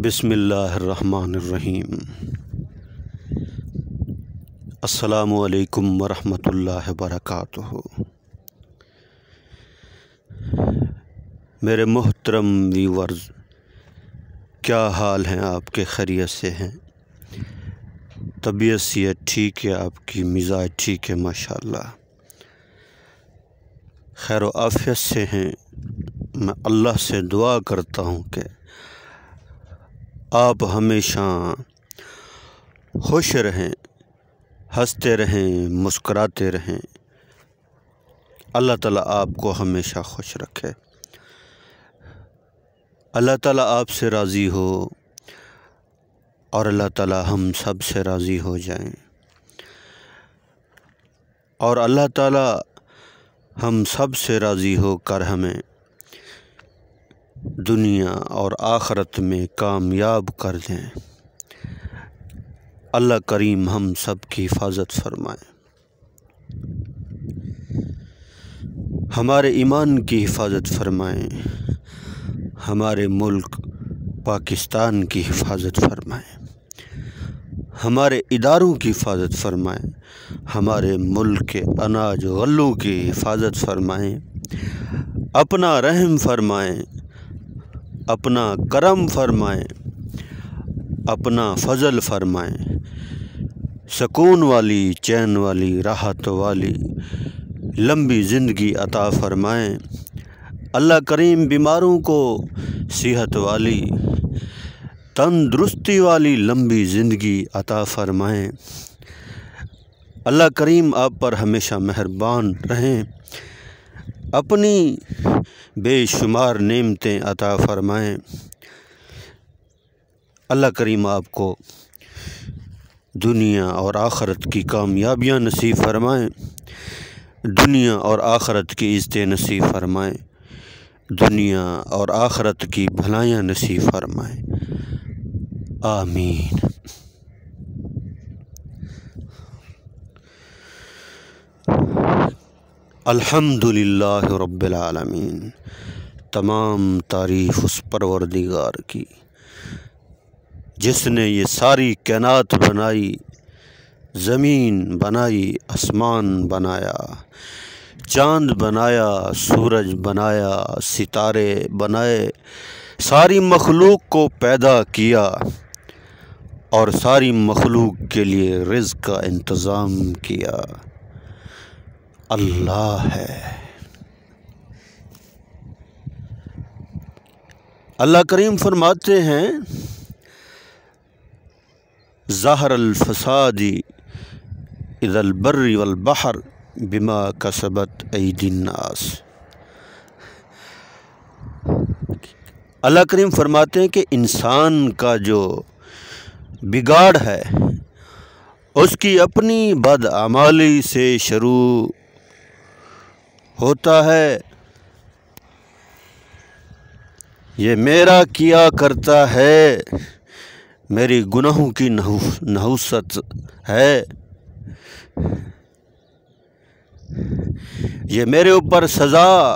بسم اللہ الرحمن الرحیم۔ السلام علیکم ورحمۃ اللہ وبرکاتہ۔ میرے محترم ویورز، کیا حال ہیں آپ کے؟ خیریت سے ہیں؟ طبیعت صحت ٹھیک ہے؟ آپ کی مزاج ٹھیک ہے؟ ماشاءاللہ خیر و عافیت سے ہیں۔ میں اللہ سے دعا کرتا ہوں کہ آپ ہمیشہ خوش رہیں، ہنستے رہیں، مسکراتے رہیں۔ اللہ تعالیٰ آپ کو ہمیشہ خوش رکھے۔ اللہ تعالیٰ آپ سے راضی ہو اور اللہ تعالیٰ ہم سب سے راضی ہو جائیں، اور اللہ تعالیٰ ہم سب سے راضی ہو کر ہمیں دنیا اور آخرت میں کامیاب کر دیں۔ اللہ کریم ہم سب کی حفاظت فرمائے، ہمارے ایمان کی حفاظت فرمائیں، ہمارے ملک پاکستان کی حفاظت فرمائیں، ہمارے اداروں کی حفاظت فرمائیں، ہمارے ملک کے اناج غلوں کی حفاظت فرمائیں، اپنا رحم فرمائیں، اپنا کرم فرمائیں، اپنا فضل فرمائیں، سکون والی، چین والی، راحت والی لمبی زندگی عطا فرمائیں۔ اللہ کریم بیماروں کو صحت والی، تندرستی والی لمبی زندگی عطا فرمائیں۔ اللہ کریم آپ پر ہمیشہ مہربان رہیں، اپنی بے شمار نعمتیں عطا فرمائیں۔ اللہ کریم آپ کو دنیا اور آخرت کی کامیابیاں نصیب فرمائیں، دنیا اور آخرت کی عزتیں نصیب فرمائیں، دنیا اور آخرت کی بھلائیاں نصیب فرمائیں، آمین۔ الحمدللہ رب العالمین۔ تمام تعریف اس پروردگار کی جس نے یہ ساری کائنات بنائی، زمین بنائی، آسمان بنایا، چاند بنایا، سورج بنایا، ستارے بنائے، ساری مخلوق کو پیدا کیا اور ساری مخلوق کے لیے رزق کا انتظام کیا۔ اللہ ہے۔ اللہ کریم فرماتے ہیں ظہر الفساد اذا البر والبحر بما کسبت ایدی الناس۔ اللہ کریم فرماتے ہیں کہ انسان کا جو بگاڑ ہے اس کی اپنی بدعمالی سے شروع ہوتا ہے۔ یہ میرا کیا کرتا ہے، میری گناہوں کی نحوست ہے، یہ میرے اوپر سزا،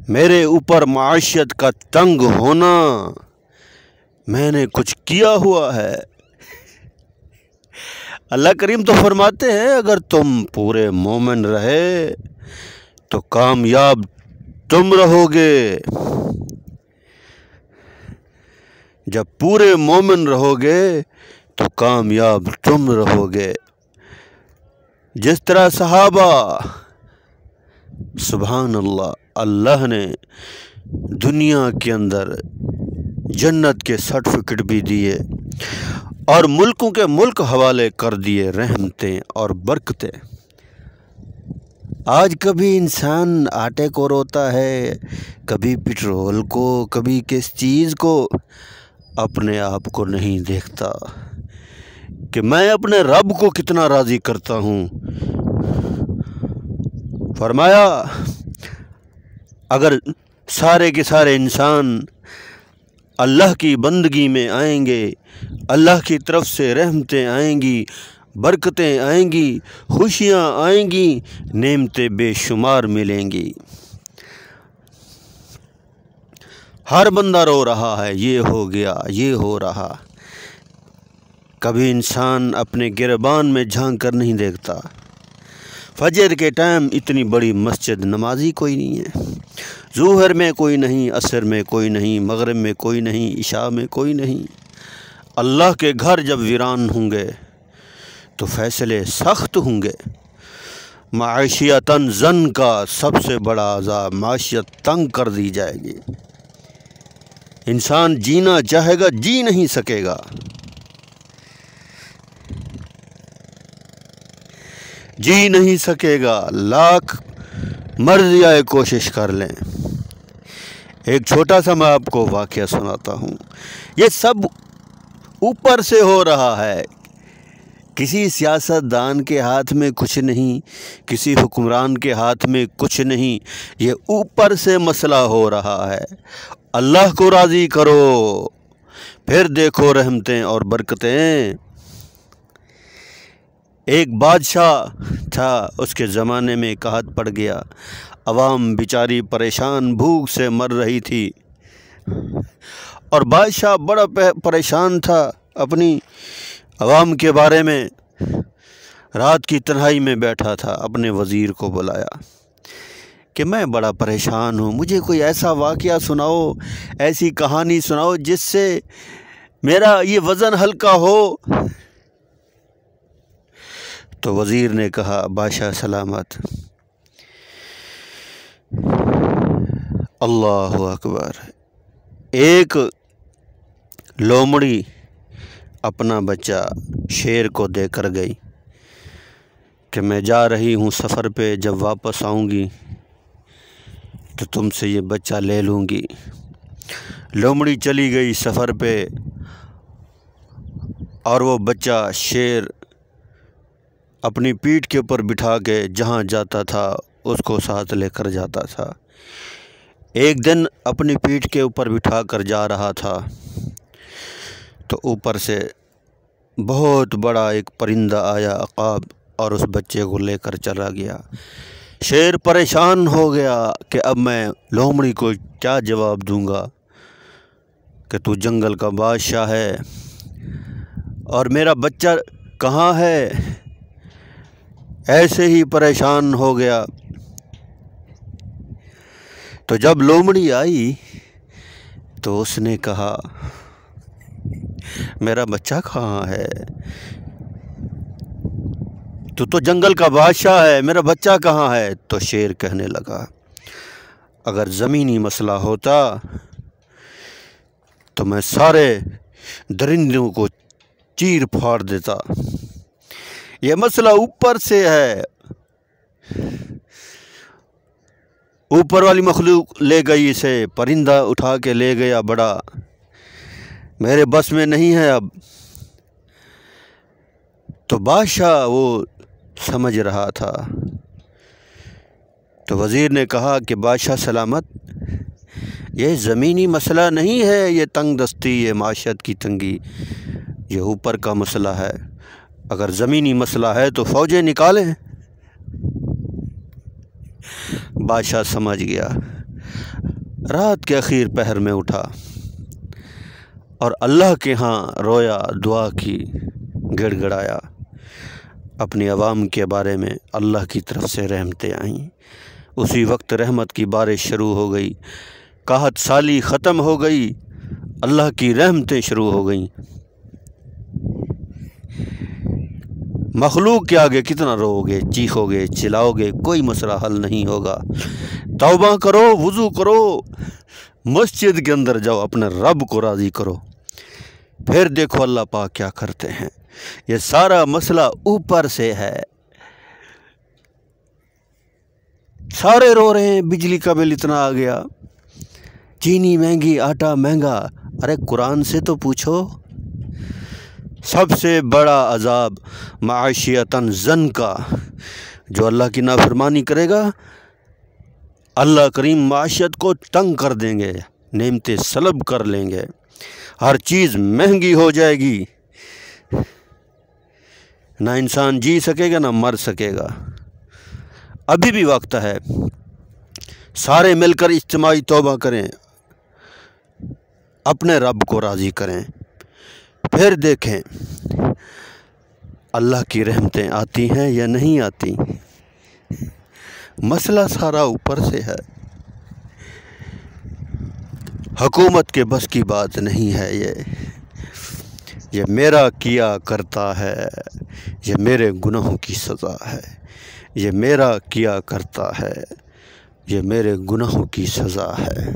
میرے اوپر معاشیت کا تنگ ہونا، میں نے کچھ کیا ہوا ہے۔ اللہ کریم تو فرماتے ہیں اگر تم پورے مومن رہے تو کامیاب تم رہو گے، جب پورے مومن رہو گے تو کامیاب تم رہو گے۔ جس طرح صحابہ، سبحان اللہ، اللہ نے دنیا کے اندر جنت کے سرٹیفکیٹ بھی دیے اور ملکوں کے ملک حوالے کر دیے رحمتیں اور برکتیں۔ آج کبھی انسان آٹے کو روتا ہے، کبھی پٹرول کو، کبھی کس چیز کو، اپنے آپ کو نہیں دیکھتا کہ میں اپنے رب کو کتنا راضی کرتا ہوں۔ فرمایا اگر سارے کے سارے انسان اللہ کی بندگی میں آئیں گے، اللہ کی طرف سے رحمتیں آئیں گی، برکتیں آئیں گی، خوشیاں آئیں گی، نعمتیں بے شمار ملیں گی۔ ہر بندہ رو رہا ہے، یہ ہو گیا، یہ ہو رہا۔ کبھی انسان اپنے گریبان میں جھانک کر نہیں دیکھتا۔ فجر کے ٹائم اتنی بڑی مسجد، نمازی کوئی نہیں ہے، ظہر میں کوئی نہیں، عصر میں کوئی نہیں، مغرب میں کوئی نہیں، عشاء میں کوئی نہیں۔ اللہ کے گھر جب ویران ہوں گے تو فیصلے سخت ہوں گے۔ معیشیتاً زن کا سب سے بڑا عذاب، معیشت تنگ کر دی جائے گی۔ انسان جینا چاہے گا، جی نہیں سکے گا۔ جی نہیں سکے گا، لاکھ مرضی آئے کوشش کر لیں۔ ایک چھوٹا سا میں آپ کو واقعہ سناتا ہوں۔ یہ سب اوپر سے ہو رہا ہے، کسی سیاست دان کے ہاتھ میں کچھ نہیں، کسی حکمران کے ہاتھ میں کچھ نہیں، یہ اوپر سے مسئلہ ہو رہا ہے۔ اللہ کو راضی کرو، پھر دیکھو رحمتیں اور برکتیں۔ ایک بادشاہ تھا، اس کے زمانے میں قحط پڑ گیا، عوام بیچاری پریشان، بھوک سے مر رہی تھی، اور بادشاہ بڑا پریشان تھا اپنی عوام کے بارے میں۔ رات کی تنہائی میں بیٹھا تھا، اپنے وزیر کو بلایا کہ میں بڑا پریشان ہوں، مجھے کوئی ایسا واقعہ سناؤ، ایسی کہانی سناؤ جس سے میرا یہ وزن ہلکا ہو۔ تو وزیر نے کہا، بادشاہ سلامت، اللہ اکبر، ایک لومڑی اپنا بچہ شیر کو دے کر گئی کہ میں جا رہی ہوں سفر پہ، جب واپس آؤں گی تو تم سے یہ بچہ لے لوں گی۔ لومڑی چلی گئی سفر پہ، اور وہ بچہ شیر اپنی پیٹھ کے اوپر بٹھا کے جہاں جاتا تھا اس کو ساتھ لے کر جاتا تھا۔ ایک دن اپنی پیٹھ کے اوپر بٹھا کر جا رہا تھا تو اوپر سے بہت بڑا ایک پرندہ آیا عقاب، اور اس بچے کو لے کر چلا گیا۔ شیر پریشان ہو گیا کہ اب میں لومڑی کو کیا جواب دوں گا کہ تو جنگل کا بادشاہ ہے اور میرا بچہ کہاں ہے۔ ایسے ہی پریشان ہو گیا۔ تو جب لومڑی آئی تو اس نے کہا، میرا بچہ کہاں ہے؟ تو جنگل کا بادشاہ ہے، میرا بچہ کہاں ہے؟ تو شیر کہنے لگا، اگر زمینی مسئلہ ہوتا تو میں سارے درندوں کو چیر پھاڑ دیتا، یہ مسئلہ اوپر سے ہے، اوپر والی مخلوق لے گئی اسے، پرندہ اٹھا کے لے گیا بڑا، میرے بس میں نہیں ہے اب۔ تو بادشاہ وہ سمجھ رہا تھا۔ تو وزیر نے کہا کہ بادشاہ سلامت، یہ زمینی مسئلہ نہیں ہے، یہ تنگ دستی، یہ معیشت کی تنگی، یہ اوپر کا مسئلہ ہے۔ اگر زمینی مسئلہ ہے تو فوجیں نکالیں۔ بادشاہ سمجھ گیا، رات کے اخیر پہر میں اٹھا اور اللہ کے ہاں رویا، دعا کی، گڑ گڑایا۔ اپنی عوام کے بارے میں اللہ کی طرف سے رحمتیں آئیں۔ اسی وقت رحمت کی بارش شروع ہو گئی، قحط سالی ختم ہو گئی، اللہ کی رحمتیں شروع ہو گئیں۔ مخلوق کے آگے کتنا رو گے، چیخو گے، چلاؤ گے، کوئی مسئلہ حل نہیں ہوگا۔ توبہ کرو، وضو کرو، مسجد کے اندر جاؤ، اپنے رب کو راضی کرو، پھر دیکھو اللہ پاک کیا کرتے ہیں۔ یہ سارا مسئلہ اوپر سے ہے۔ سارے رو رہے ہیں، بجلی کا بل اتنا آ گیا، چینی مہنگی، آٹا مہنگا۔ ارے قرآن سے تو پوچھو۔ سب سے بڑا عذاب معیشیتاً زن کا، جو اللہ کی نافرمانی کرے گا، اللہ کریم معیشت کو تنگ کر دیں گے، نعمتیں سلب کر لیں گے، ہر چیز مہنگی ہو جائے گی، نہ انسان جی سکے گا نہ مر سکے گا۔ ابھی بھی وقت ہے، سارے مل کر اجتماعی توبہ کریں، اپنے رب کو راضی کریں، پھر دیکھیں اللہ کی رحمتیں آتی ہیں یا نہیں آتی۔ مسئلہ سارا اوپر سے ہے، حکومت کے بس کی بات نہیں ہے۔ یہ میرا کیا کرتا ہے، یہ میرے گناہوں کی سزا ہے۔ یہ میرا کیا کرتا ہے، یہ میرے گناہوں کی سزا ہے۔